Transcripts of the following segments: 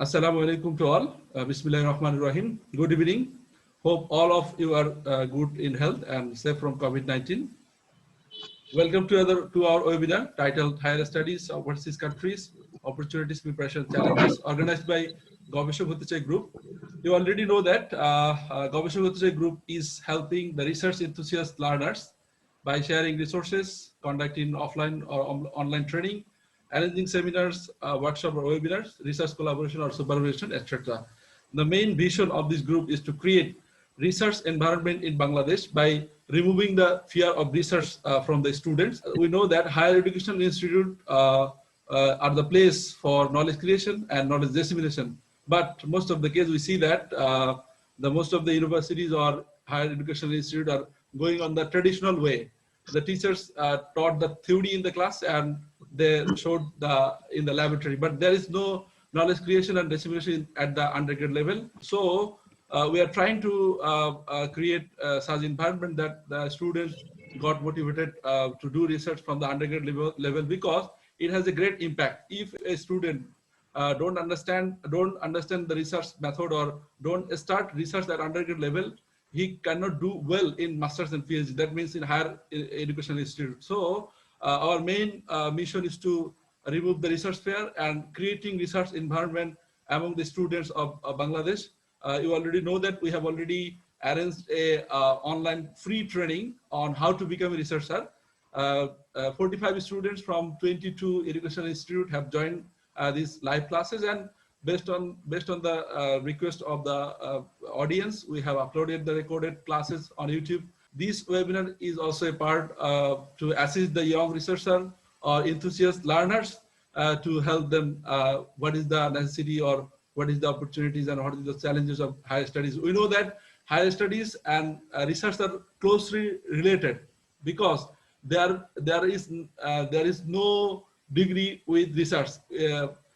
Assalamu alaikum to all. Bismillahir Rahmanir Rahim. Good evening. Hope all of you are good in health and safe from COVID-19. Welcome to our webinar titled Higher Studies of Overseas Countries, Opportunities, Preparation, Challenges, organized by Gobeshok Hotiche Group. You already know that Gobeshok Hotiche Group is helping the research enthusiast learners by sharing resources, conducting offline or online training, arranging seminars, workshops or webinars, research collaboration or supervision, etc. The main vision of this group is to create research environment in Bangladesh by removing the fear of research from the students. We know that higher education institutes are the place for knowledge creation and knowledge dissemination. But most of the case we see that most of the universities or higher education institutes are going on the traditional way. The teachers taught the theory in the class and they showed in the laboratory, but there is no knowledge creation and dissemination at the undergrad level. So we are trying to create such environment that the students got motivated to do research from the undergrad level because it has a great impact. If a student don't understand the research method or don't start research at undergrad level, he cannot do well in masters and PhD. That means in higher education institute. So our main mission is to remove the research fear and creating research environment among the students of Bangladesh. You already know that we have already arranged a online free training on how to become a researcher. 45 students from 22 education institute have joined these live classes, and based on the request of the audience, we have uploaded the recorded classes on YouTube. This webinar is also a part to assist the young researcher or enthusiast learners to help them what is the necessity or what is the opportunities and what is the challenges of higher studies. We know that higher studies and research are closely related because there is no degree with research.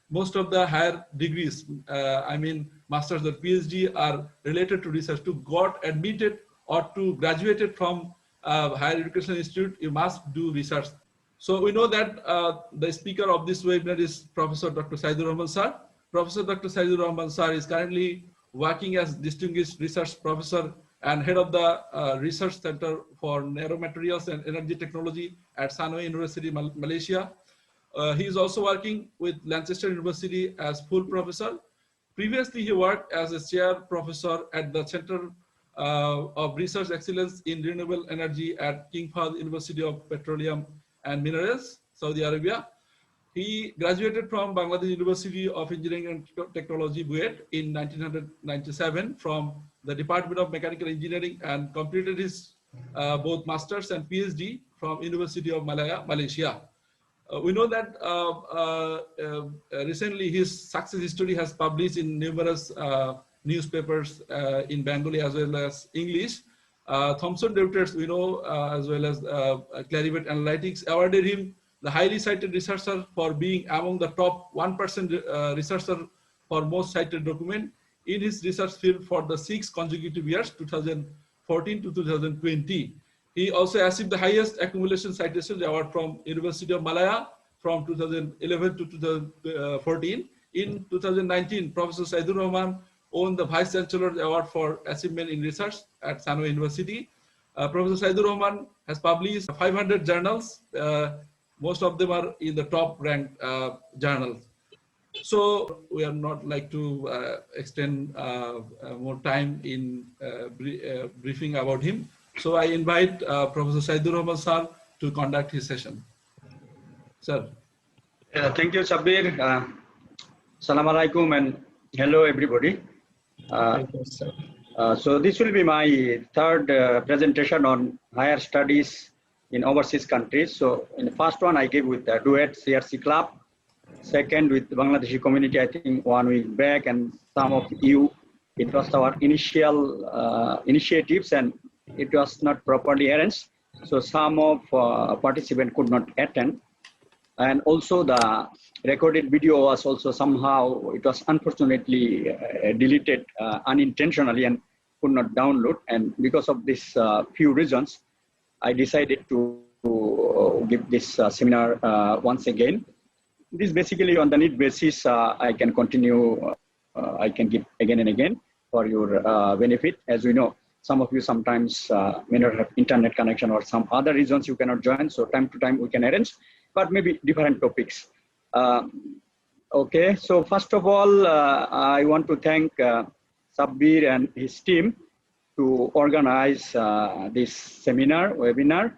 Most of the higher degrees, I mean masters or PhD, are related to research. To got admitted or to graduated from higher education institute, you must do research. So we know that the speaker of this webinar is Professor Dr. Saidur Rahman sir. Professor Dr. Saidur Rahman sir is currently working as distinguished research professor and head of the research center for Nano-Materials and Energy Technology at Sunway University, Malaysia. He is also working with Lancaster University as full professor. Previously, he worked as a chair professor at the Center of Research Excellence in Renewable Energy at Fahd University of Petroleum and Minerals, Saudi Arabia. He graduated from Bangladesh University of Engineering and Technology, BUET, in 1997 from the Department of Mechanical Engineering and completed his both Masters and PhD from University of Malaya, Malaysia. We know that recently his success story has published in numerous newspapers in Bengali as well as English. Thomson Reuters, we know, as well as Clarivate Analytics awarded him the highly cited researcher for being among the top 1% researcher for most cited document in his research field for the 6 consecutive years, 2014 to 2020. He also received the highest accumulation citation award from University of Malaya from 2011 to 2014. In 2019, Professor Saidur Rahman won the Vice Chancellor award for achievement in research at Sunway University. Professor Saidur Rahman has published 500 journals. Most of them are in the top ranked journals. So we are not like to extend more time in briefing about him. So I invite Professor Saidur Rahman sir to conduct his session. Sir. Thank you, Sabir. Assalamu alaikum and hello everybody. So this will be my third presentation on higher studies in overseas countries. So in the first one I gave with the BUET CRC Club, second with the Bangladeshi community, I think 1 week back, and some of you, it was our initial initiatives and it was not properly arranged. So some of participants could not attend. And also the recorded video was also somehow, it was unfortunately deleted unintentionally and could not download. And because of this few reasons, I decided to give this seminar once again. This basically on the need basis, I can continue I can give again and again for your benefit. As we know, some of you sometimes may not have internet connection or some other reasons you cannot join. So time to time we can arrange, but maybe different topics. Okay, so first of all, I want to thank Sabbir and his team to organize this webinar,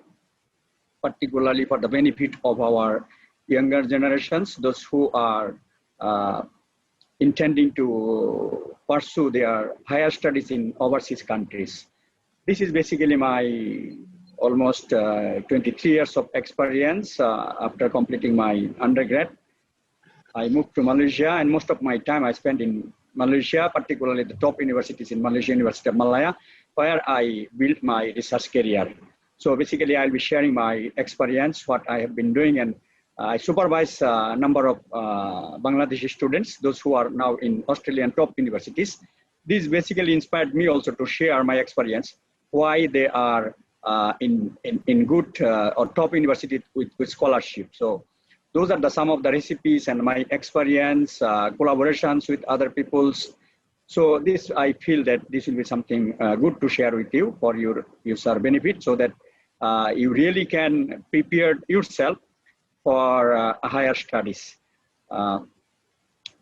particularly for the benefit of our younger generations, those who are intending to pursue their higher studies in overseas countries. This is basically my almost 23 years of experience after completing my undergrad. I moved to Malaysia, and most of my time I spent in Malaysia, particularly the top universities in Malaysia, University of Malaya, where I built my research career. So basically, I'll be sharing my experience, what I have been doing, and I supervise a number of Bangladeshi students, those who are now in Australian top universities. This basically inspired me also to share my experience, why they are in good or top university with scholarship. So those are some of the recipes and my experience, collaborations with other people's. So this, I feel that this will be something good to share with you for your user benefit, so that you really can prepare yourself for higher studies.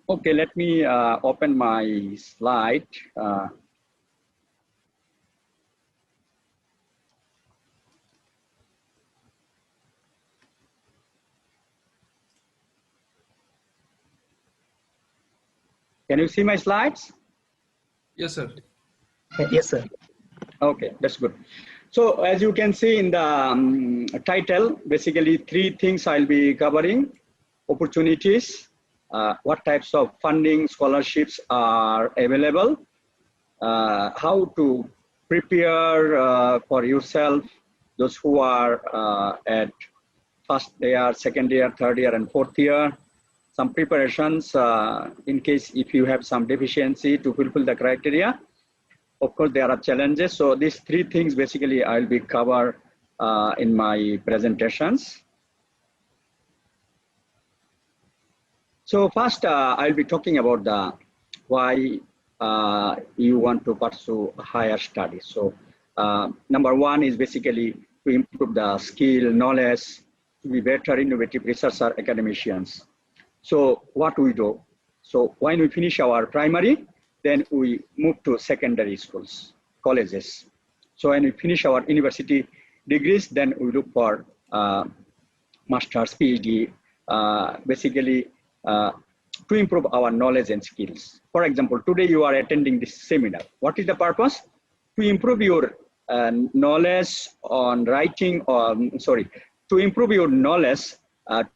Okay, let me open my slide. Can you see my slides? Yes, sir. Yes, sir. Okay, that's good. So as you can see in the title, basically 3 things I'll be covering: opportunities, what types of funding scholarships are available, how to prepare for yourself, those who are at first year, second year, third year, and fourth year, some preparations in case if you have some deficiency to fulfill the criteria. Of course, there are challenges. So these 3 things basically I'll be covered in my presentations. So first, I'll be talking about why you want to pursue higher studies. So number 1 is basically to improve the skill, knowledge, to be better innovative researcher academicians. So what we do? So when we finish our primary, then we move to secondary schools, colleges. So when we finish our university degrees, then we look for master's, PhD, basically to improve our knowledge and skills. For example, today you are attending this seminar. What is the purpose? To improve your knowledge on writing, to improve your knowledge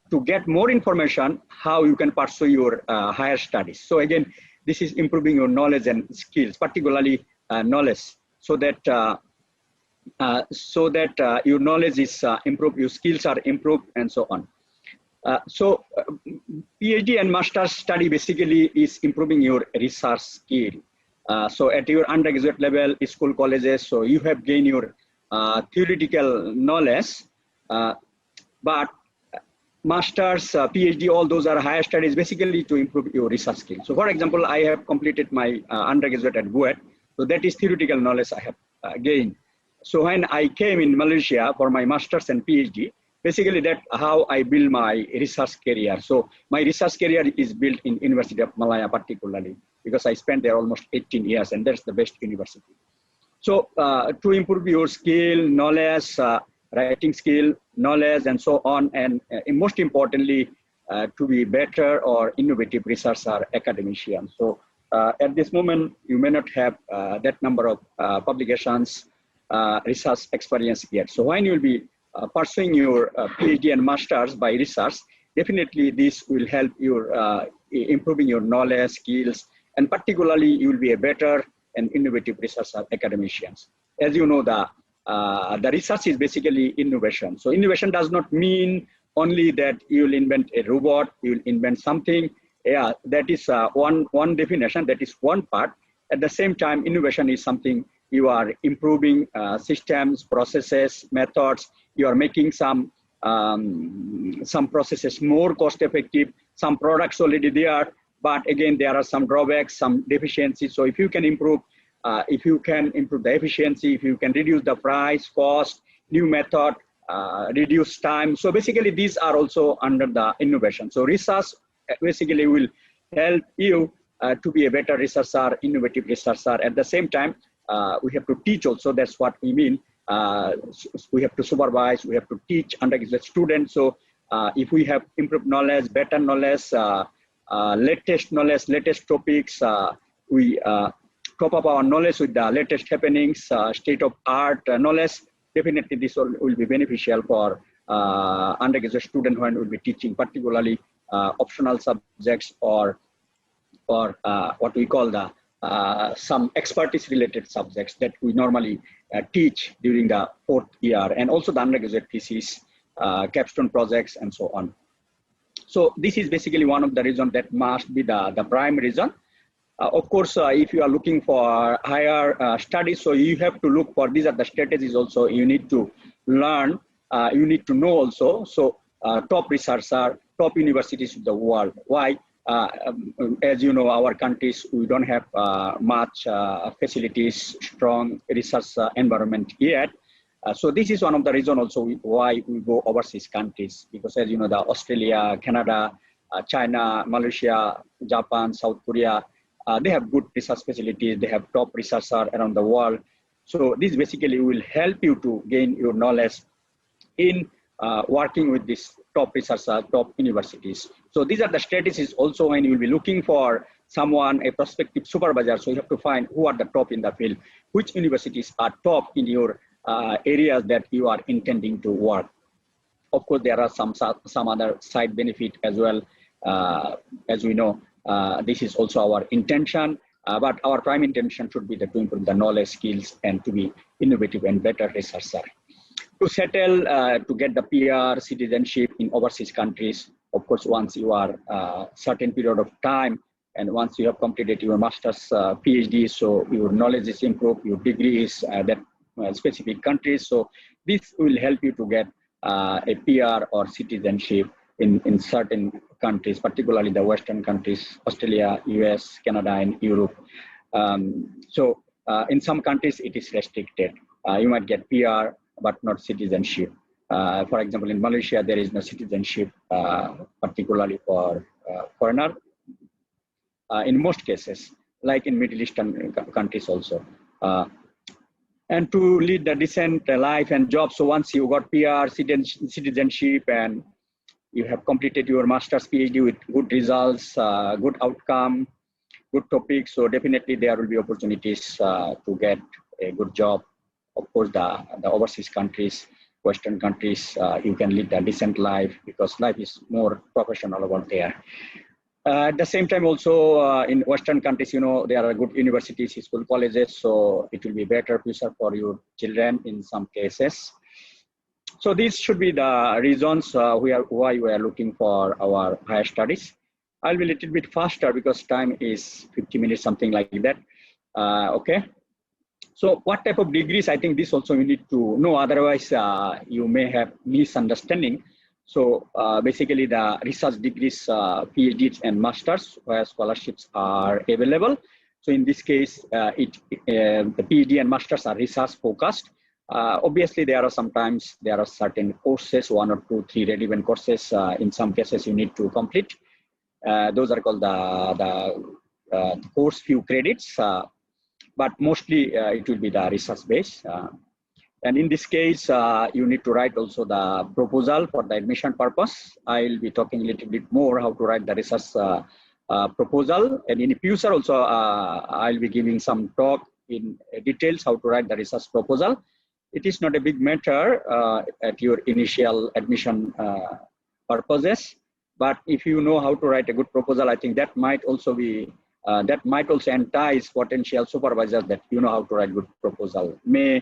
to get more information, how you can pursue your higher studies. So again, this is improving your knowledge and skills, particularly knowledge, so that your knowledge is improved, your skills are improved, and so on. So PhD and master's study basically is improving your research skill. So at your undergraduate level, school, colleges, so you have gained your theoretical knowledge, but master's, PhD, all those are higher studies basically to improve your research skills. So for example, I have completed my undergraduate at BUET. So that is theoretical knowledge I have gained. So when I came in Malaysia for my master's and PhD, basically that's how I build my research career. So my research career is built in University of Malaya particularly, because I spent there almost 18 years and that's the best university. So to improve your skill, knowledge, writing skill, knowledge, and so on, and most importantly, to be better or innovative researcher academician. So at this moment, you may not have that number of publications, research experience yet. So when you will be pursuing your PhD and masters by research, definitely this will help you improving your knowledge, skills, and particularly you will be a better and innovative researcher academicians. As you know, the research is basically innovation. So innovation does not mean only that you will invent a robot, you will invent something. Yeah, that is one definition, that is one part. At the same time, innovation is something you are improving systems, processes, methods. You are making some processes more cost effective. Some products already there, but again, there are some drawbacks, some deficiencies. So if you can improve the efficiency, if you can reduce the price, cost, new method, reduce time. So basically, these are also under the innovation. So research basically will help you to be a better researcher, innovative researcher. At the same time, we have to teach also. That's what we mean. We have to supervise, we have to teach undergraduate students. So if we have improved knowledge, better knowledge, latest knowledge, latest topics, we top up our knowledge with the latest happenings, state-of-art knowledge, definitely this will be beneficial for undergraduate student when will be teaching, particularly optional subjects or what we call the some expertise-related subjects that we normally teach during the 4th year, and also the undergraduate thesis, capstone projects, and so on. So this is basically one of the reasons that must be the prime reason. Of course, if you are looking for higher studies, so you have to look for, these are the strategies also you need to learn, you need to know also. So top researcher, top universities in the world. Why? As you know, our countries, we don't have much facilities, strong research environment yet. So this is one of the reasons also why we go overseas countries, because as you know, the Australia, Canada, China, Malaysia, Japan, South Korea, they have good research facilities, they have top researchers around the world. So this basically will help you to gain your knowledge in working with these top researchers, top universities. So these are the strategies also when you will be looking for someone, a prospective supervisor. So you have to find who are the top in the field, which universities are top in your areas that you are intending to work. Of course, there are some other side benefit as well. As we know, this is also our intention, but our prime intention should be to improve the knowledge, skills, and to be innovative and better researcher. To settle, to get the PR, citizenship in overseas countries, of course, once you are certain period of time, and once you have completed your master's PhD, so your knowledge is improved, your degree is that specific countries. So this will help you to get a PR or citizenship in certain countries, particularly the Western countries, Australia, US, Canada, and Europe. So in some countries, it is restricted. You might get PR, but not citizenship. For example, in Malaysia, there is no citizenship, particularly for foreigner. In most cases, like in Middle Eastern countries also. And to lead the decent life and job. So once you got PR, citizenship, and you have completed your master's PhD with good results, good outcome, good topics, so definitely there will be opportunities to get a good job. Of course, the overseas countries, Western countries, you can lead a decent life because life is more professional over there. At the same time, also in Western countries, you know, there are good universities, school, colleges, so it will be better future for your children in some cases. So these should be the reasons why we are looking for our higher studies. I'll be a little bit faster because time is 50 minutes, something like that. Okay. So what type of degrees? I think this also you need to know, otherwise you may have misunderstanding. So basically the research degrees, PhDs and masters where scholarships are available. So in this case, the PhD and masters are research focused. Obviously, there are certain courses, 1 or 2, 3 relevant courses. In some cases, you need to complete. Those are called the course few credits, but mostly it will be the research base. And in this case, you need to write also the proposal for the admission purpose. I'll be talking a little bit more how to write the research proposal. And in future also, I'll be giving some talk in details how to write the research proposal. It is not a big matter at your initial admission purposes, but if you know how to write a good proposal, I think that might also be entice potential supervisors that you know how to write good proposal, may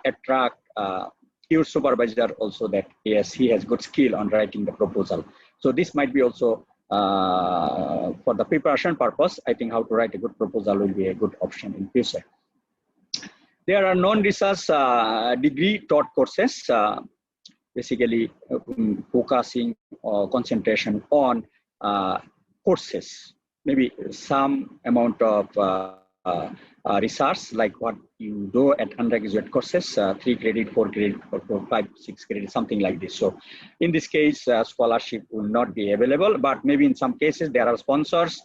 attract your supervisor also that yes, he has good skill on writing the proposal. So this might be also for the preparation purpose. I think how to write a good proposal will be a good option in future. There are non-research degree taught courses, basically focusing or concentration on courses, maybe some amount of research, like what you do at undergraduate courses, 3 credit, 4 credit, or 5, 6 credit, something like this. So in this case, scholarship will not be available, but maybe in some cases there are sponsors.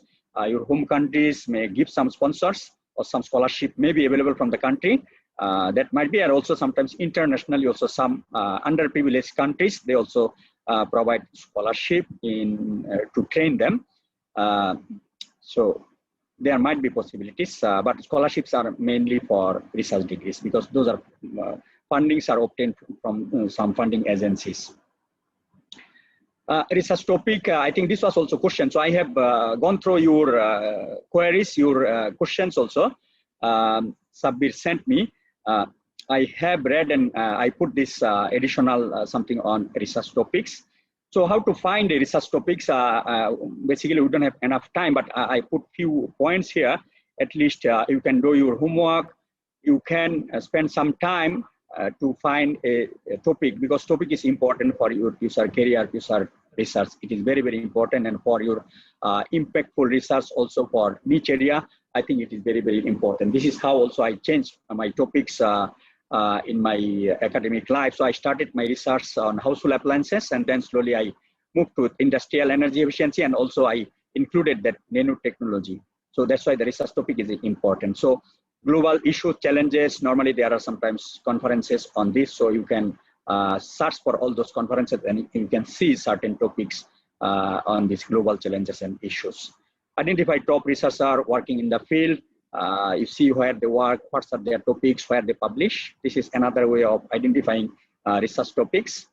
Your home countries may give some sponsors, or some scholarship may be available from the country. That might be, and also sometimes internationally, also some underprivileged countries, they also provide scholarship to train them. So there might be possibilities, but scholarships are mainly for research degrees, because those are fundings are obtained from some funding agencies. Research topic, I think this was also question. So I have gone through your queries, your questions also. Sabir sent me. I have read, and I put this additional something on research topics. So how to find the research topics? Basically, we don't have enough time, but I put few points here. At least you can do your homework. You can spend some time to find a topic, because topic is important for your future career, future research. It is very, very important, and for your impactful research, also for niche area, I think it is very, very important. This is how also I changed my topics in my academic life. So I started my research on household appliances, and then slowly I moved to industrial energy efficiency, and also I included that nanotechnology. So that's why the research topic is important. So global issues, challenges, normally there are sometimes conferences on this, so you can search for all those conferences, and you can see certain topics on these global challenges and issues. Identify top researchers working in the field. You see where they work, what are their topics, where they publish. This is another way of identifying research topics.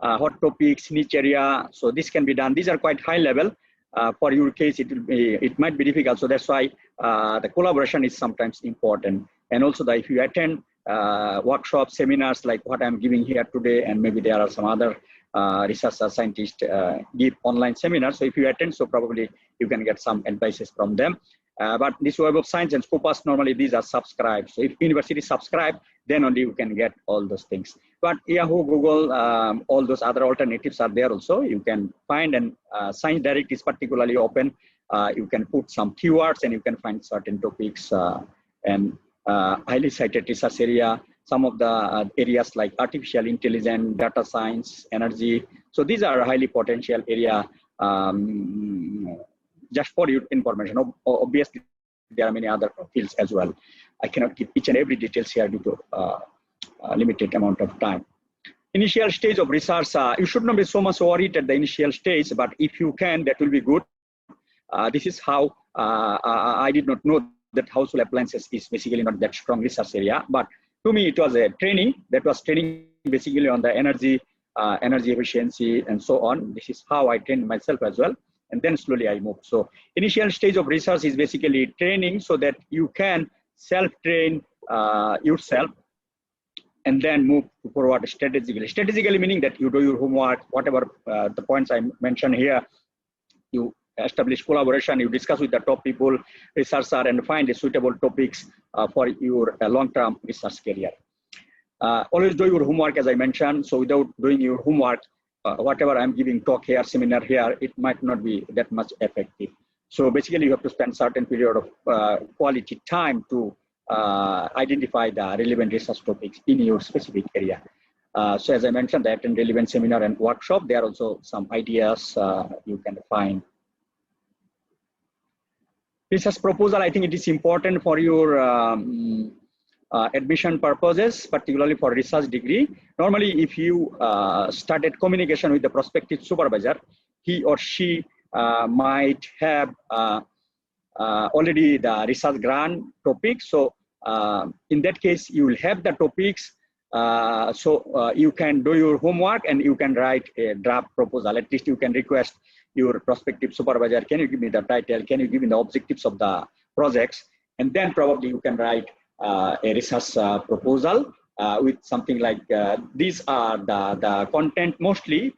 Hot topics, niche area. So this can be done. These are quite high level. For your case, it might be difficult. So that's why the collaboration is sometimes important. And also if you attend workshops, seminars like what I'm giving here today, and maybe there are some other researchers, scientists give online seminars. So if you attend, so probably you can get some advices from them. But this Web of Science and Scopus, normally these are subscribed. So if university subscribe, then only you can get all those things. But Yahoo, Google, all those other alternatives are there also. You can find, and Science Direct is particularly open. You can put some keywords, and you can find certain topics and highly cited research area. Some of the areas like artificial intelligence, data science, energy. So these are highly potential area. Just for your information. Obviously, there are many other fields as well. I cannot give each and every details here due to limited amount of time. Initial stage of research, you should not be so much worried at the initial stage, but if you can, that will be good. This is how I did not know that household appliances is basically not that strong research area, but to me it was a training. That was training basically on the energy efficiency and so on. This is how I trained myself as well. And then slowly I moved. So initial stage of research is basically training, so that you can self-train yourself and then move forward strategically. Strategically meaning that you do your homework, whatever the points I mentioned here, you establish collaboration, you discuss with the top people, researcher, and find the suitable topics for your long-term research career. Always do your homework, as I mentioned. So without doing your homework, whatever I'm giving talk here, seminar here, it might not be that much effective. So basically you have to spend certain period of quality time to identify the relevant research topics in your specific area. So as I mentioned, I attend relevant seminar and workshop. There are also some ideas you can find. Research proposal, I think it is important for your admission purposes, particularly for research degree. Normally, if you started communication with the prospective supervisor, he or she might have already the research grant topic. So in that case, you will have the topics. So you can do your homework, and you can write a draft proposal. At least you can request your prospective supervisor, can you give me the title? Can you give me the objectives of the projects? And then probably you can write a research proposal with something like these are the content mostly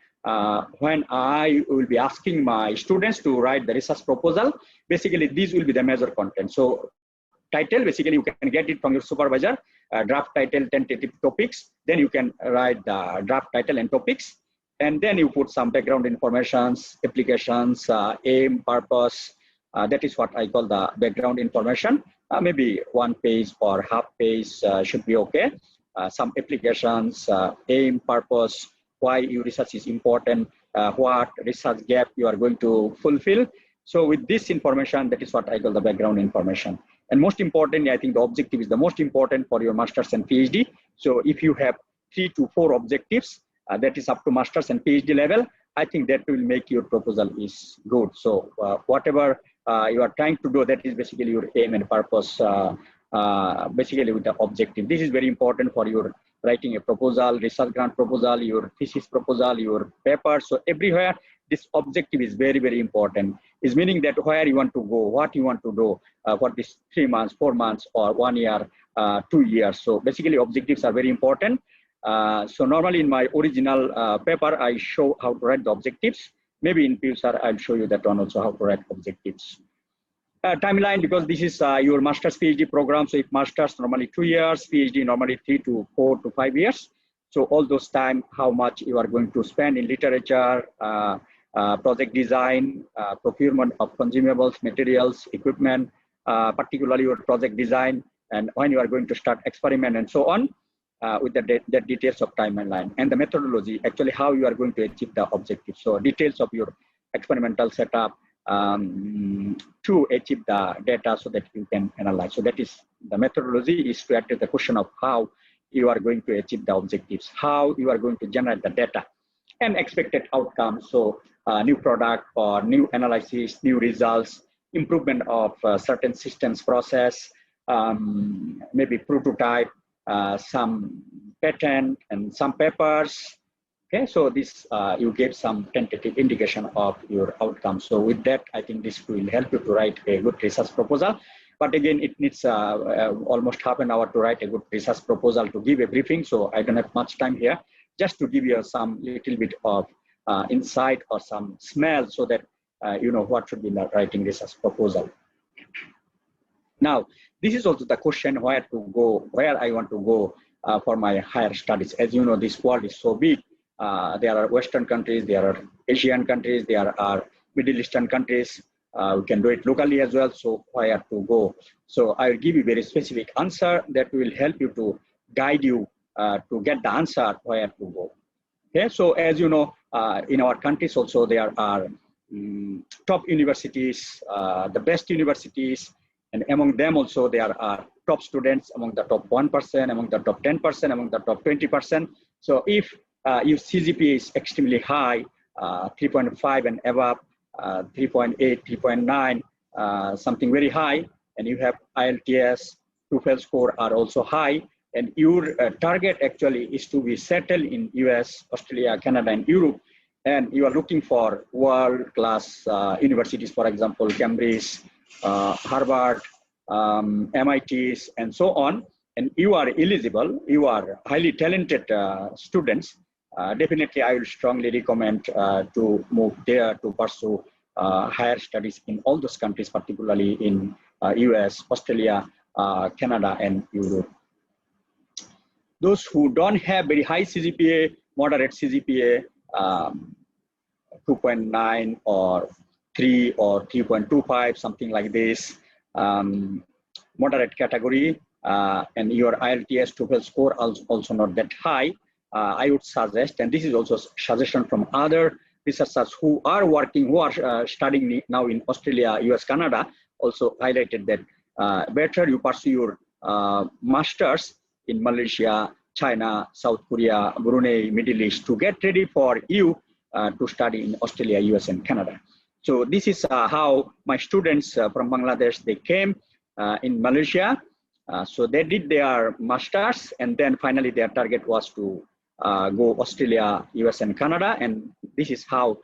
when I will be asking my students to write the research proposal. Basically, these will be the major content. So title, basically you can get it from your supervisor, draft title, tentative topics. Then you can write the draft title and topics. And then you put some background informations, applications, aim, purpose, That is what I call the background information. Maybe 1 page or half page should be okay. Some applications, aim, purpose, why your research is important, what research gap you are going to fulfill. So with this information, that is what I call the background information. And most importantly, I think the objective is the most important for your master's and PhD. So if you have 3 to 4 objectives, that is up to master's and PhD level, I think that will make your proposal is good. So whatever you are trying to do, that is basically your aim and purpose, basically with the objective. This is very important for your writing a proposal, research grant proposal, your thesis proposal, your paper. So everywhere, this objective is very, very important. Is meaning that where you want to go, what you want to do for this 3 months, 4 months, or 1 year, 2 years. So basically, objectives are very important. So normally in my original paper, I show how to write the objectives. Maybe in future, I'll show you that one also, how to write objectives. Timeline, because this is your master's PhD program. So if master's normally 2 years, PhD normally 3 to 4 to 5 years. So all those time, how much you are going to spend in literature, project design, procurement of consumables, materials, equipment, particularly your project design, and when you are going to start experiment and so on, with the details of timeline and the methodology, actually how you are going to achieve the objective. So details of your experimental setup to achieve the data so that you can analyze. So that is the methodology is to address the question of how you are going to achieve the objectives, how you are going to generate the data and expected outcomes. So new product or new analysis, new results, improvement of certain systems process, maybe prototype, some patent and some papers. Okay, so this you gave some tentative indication of your outcome. So with that, I think this will help you to write a good research proposal. But again, it needs almost half an hour to write a good research proposal to give a briefing. So I don't have much time here, just to give you some little bit of insight or some smell so that you know what should be the writing research proposal. Now, this is also the question where to go, where I want to go for my higher studies. As you know, this world is so big. There are Western countries, there are Asian countries, there are Middle Eastern countries. We can do it locally as well. So where to go? So I will give you very specific answer that will help you to guide you to get the answer where to go. Okay. So as you know, in our countries also there are top universities, the best universities, and among them also there are top students among the top 1%, among the top 10%, among the top 20%. So if your CGPA is extremely high, 3.5 and above, 3.8, 3.9, something very high, and you have IELTS, TOEFL score are also high, and your target actually is to be settled in US, Australia, Canada, and Europe, and you are looking for world-class universities, for example, Cambridge, Harvard, MITs, and so on, and you are eligible, you are highly talented students, definitely I will strongly recommend to move there to pursue higher studies in all those countries, particularly in US, Australia, Canada, and Europe. Those who don't have very high CGPA, moderate CGPA, 2.9 or 3 or 3.25, something like this, moderate category, and your IELTS TOEFL score also not that high, I would suggest, and this is also suggestion from other researchers who are working, who are studying now in Australia, US, Canada, also highlighted that better you pursue your masters in Malaysia, China, South Korea, Brunei, Middle East to get ready for you to study in Australia, US, and Canada. So this is how my students from Bangladesh, they came in Malaysia. So they did their masters, and then finally their target was to go Australia, US, and Canada, and this is how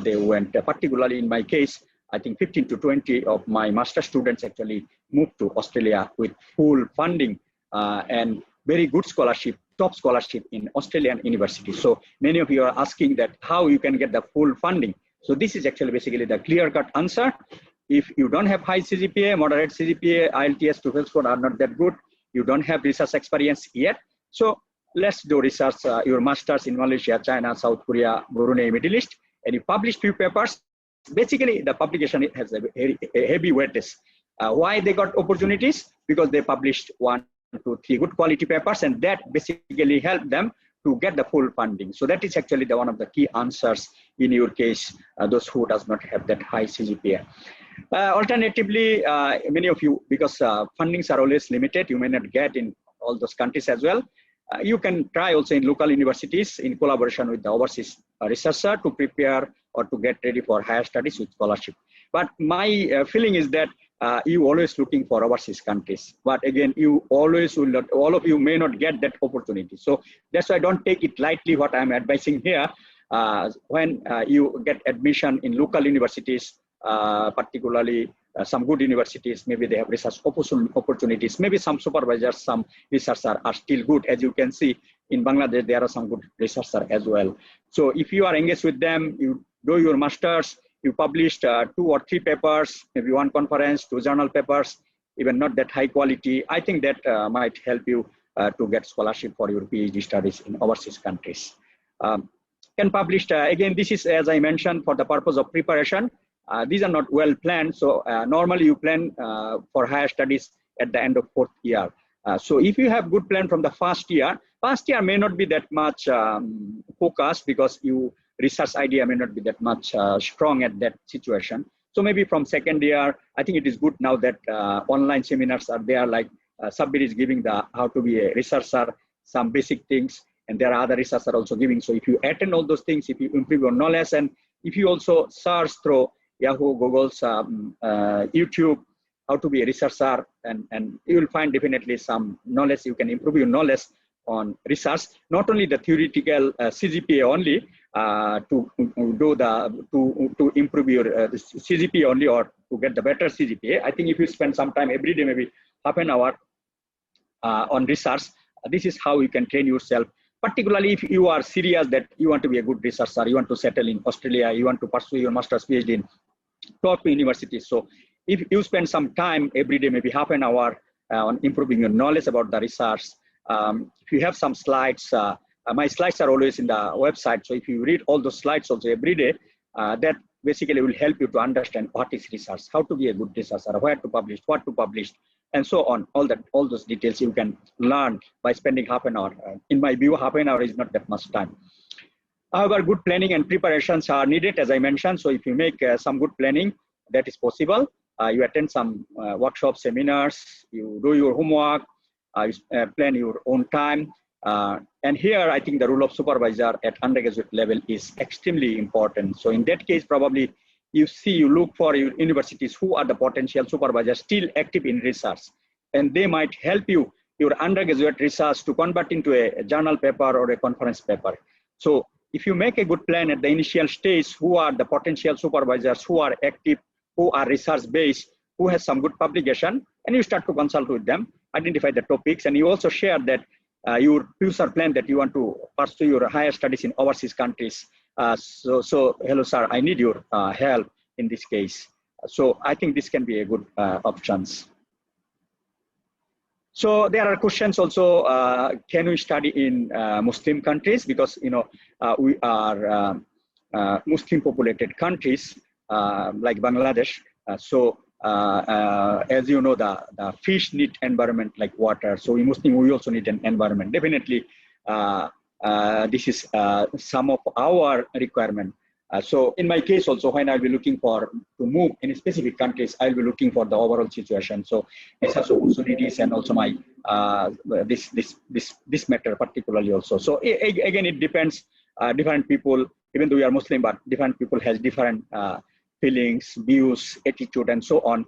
they went. Particularly in my case, I think 15 to 20 of my master students actually moved to Australia with full funding and very good scholarship, top scholarship in Australian universities. So many of you are asking that how you can get the full funding. So this is actually basically the clear-cut answer. If you don't have high CGPA, moderate CGPA, IELTS, TOEFL score are not that good, you don't have research experience yet, so let's do research, your masters in Malaysia, China, South Korea, Brunei, Middle East, and you publish few papers, basically the publication has a heavy weightage. Why they got opportunities? Because they published 1, 2, 3 good quality papers, and that basically helped them to get the full funding. So that is actually one of the key answers in your case, those who does not have that high CGPA. Alternatively, many of you, because fundings are always limited, you may not get in all those countries as well. You can try also in local universities in collaboration with the overseas researcher to prepare or to get ready for higher studies with scholarship. But my feeling is that you always looking for overseas countries. But again, you always will not, all of you may not get that opportunity. So that's why don't take it lightly what I'm advising here. When you get admission in local universities, particularly some good universities, maybe they have research opportunities, maybe some supervisors, some researchers are still good. As you can see in Bangladesh, there are some good researchers as well. So if you are engaged with them, you do your masters, you published 2 or 3 papers, maybe 1 conference, 2 journal papers, even not that high quality, I think that might help you to get scholarship for your PhD studies in overseas countries. Can publish, again, this is, as I mentioned, for the purpose of preparation. These are not well planned. So normally you plan for higher studies at the end of 4th year. So if you have good plan from the first year may not be that much focused because your research idea may not be that much strong at that situation. So maybe from 2nd year, I think it is good now that online seminars are there, like Sabbir is giving the how to be a researcher, some basic things, and there are other researchers also giving. So if you attend all those things, if you improve your knowledge, and if you also search through Yahoo, Google's, YouTube, how to be a researcher, and you will find definitely some knowledge. You can improve your knowledge on research, not only the theoretical CGPA only to improve your CGPA only or to get the better CGPA. I think if you spend some time every day, maybe half an hour on research, this is how you can train yourself. Particularly if you are serious that you want to be a good researcher, you want to settle in Australia, you want to pursue your master's PhD in top universities. So if you spend some time every day, maybe half an hour on improving your knowledge about the research, if you have some slides, my slides are always in the website. So if you read all those slides also every day, that basically will help you to understand what is research, how to be a good researcher, where to publish, what to publish, and so on. All those details you can learn by spending half an hour. In my view, half an hour is not that much time. However, good planning and preparations are needed, as I mentioned. So if you make some good planning, that is possible. You attend some workshops, seminars, you do your homework, you plan your own time. And here, I think the role of supervisor at undergraduate level is extremely important. So in that case, probably you look for your universities who are the potential supervisors still active in research, and they might help you, your undergraduate research, to convert into a journal paper or a conference paper. So if you make a good plan at the initial stage, who are the potential supervisors, who are active, who are research-based, who has some good publication, and you start to consult with them, identify the topics, and you also share that your future plan that you want to pursue your higher studies in overseas countries. So hello, sir, I need your help in this case. So I think this can be a good options. So there are questions also, can we study in Muslim countries? Because, you know, we are Muslim populated countries like Bangladesh. So as you know, the fish need environment like water. So we Muslim, we also need an environment. Definitely, this is some of our requirement. So in my case also, when I'll be looking to move in specific countries, I'll be looking for the overall situation. So research opportunities and also my this matter particularly also. So again, it depends. Different people, even though we are Muslim, but different people has different feelings, views, attitude, and so on.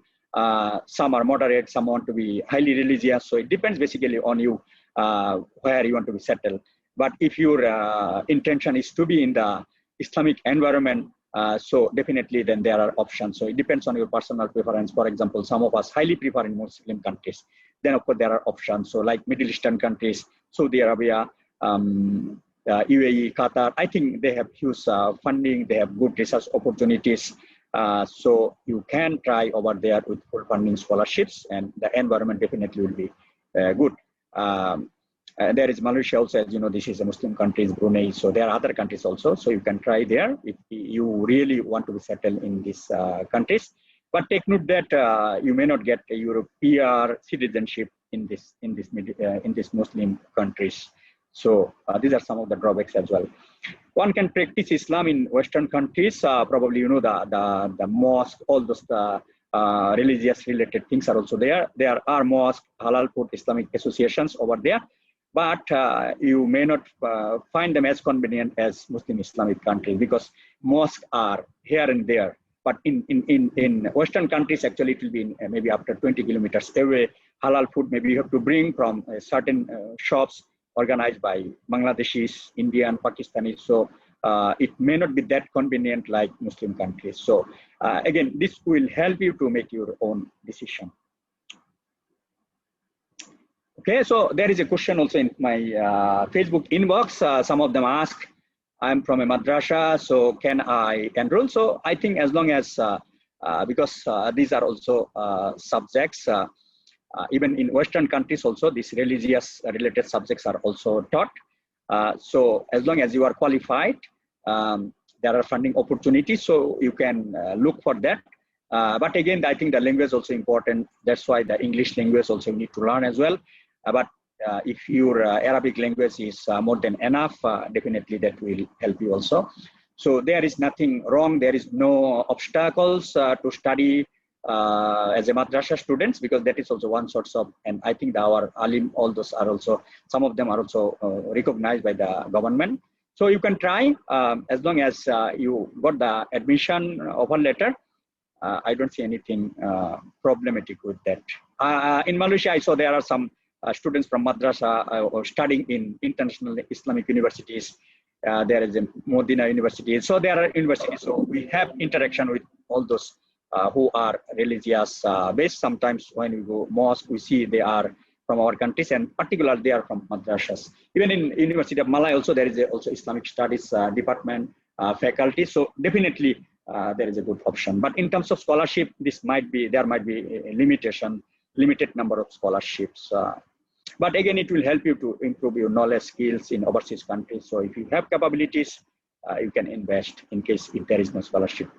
Some are moderate, some want to be highly religious. So it depends basically on you where you want to be settled. But if your intention is to be in the Islamic environment, so definitely then there are options. So it depends on your personal preference. For example, some of us highly prefer in Muslim countries. Then of course there are options. So like Middle Eastern countries, Saudi Arabia, UAE, Qatar, I think they have huge funding, they have good research opportunities. So you can try over there with full funding scholarships, and the environment definitely will be good. there is Malaysia also, as you know, this is a Muslim country, Brunei. So there are other countries also. So you can try there if you really want to be settled in these countries. But take note that you may not get a European citizenship in this Muslim countries. So these are some of the drawbacks as well. One can practice Islam in Western countries. Probably, you know, the mosque, all those religious related things are also there. There are mosque, halal food, Islamic associations over there. But you may not find them as convenient as Muslim Islamic countries, because mosques are here and there. But in Western countries, actually, it will be maybe after 20 kilometers away. Halal food maybe you have to bring from certain shops organized by Bangladeshis, Indian, Pakistanis. So it may not be that convenient like Muslim countries. So again, this will help you to make your own decision. Okay, so there is a question also in my Facebook inbox. Some of them ask, I'm from a madrasa, so can I enroll? So I think as long as, because these are also subjects, even in Western countries also, these religious related subjects are also taught. So as long as you are qualified, there are funding opportunities, so you can look for that. But again, I think the language is also important. That's why the English language also need to learn as well. But if your Arabic language is more than enough, definitely that will help you also. So there is nothing wrong. There is no obstacles to study as a madrasa students, because that is also one source of, and I think our alim, all those are also, some of them are also recognized by the government. So you can try as long as you got the admission offer letter. I don't see anything problematic with that. In Malaysia, I saw there are some students from madrasa studying in international Islamic universities. There is a Modena University. So there are universities. So we have interaction with all those who are religious based. Sometimes when we go mosque, we see they are from our countries, and particularly they are from madrasas. Even in University of Malaya also, there is also Islamic Studies department faculty. So definitely there is a good option. But in terms of scholarship, there might be a limited number of scholarships. But again, it will help you to improve your knowledge skills in overseas countries. So if you have capabilities, you can invest in case if there is no scholarship